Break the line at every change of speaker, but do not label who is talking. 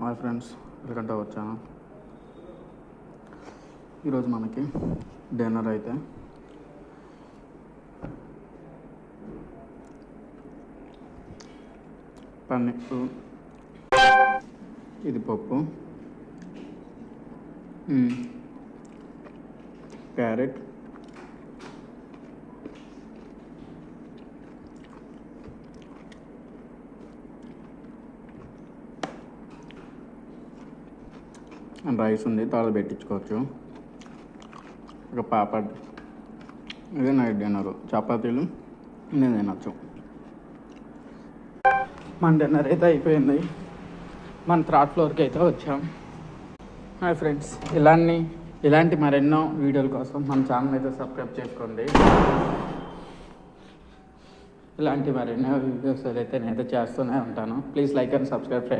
Hi friends, welcome to our channel. ఈరోజు మనకి dinner అయితే పన్నీర్, ఇది పప్పు, క్యారెట్, అండ్ రైస్ ఉంది, తాళ పెట్టించుకోవచ్చు. ఒక పాపడ్, ఇది నైట్ డిన్నర్. చపాతీలు నేను తినచ్చు. మన డిన్నర్ అయితే అయిపోయింది. మన థర్డ్ ఫ్లోర్కి అయితే వచ్చాం. హాయ్ ఫ్రెండ్స్, ఇలాంటి మరెన్నో వీడియోల కోసం మన ఛానల్ అయితే సబ్స్క్రైబ్ చేసుకోండి. ఇలాంటి మరెన్నో వీడియోస్ అయితే నేనైతే చేస్తూనే ఉంటాను. Please like and subscribe friends.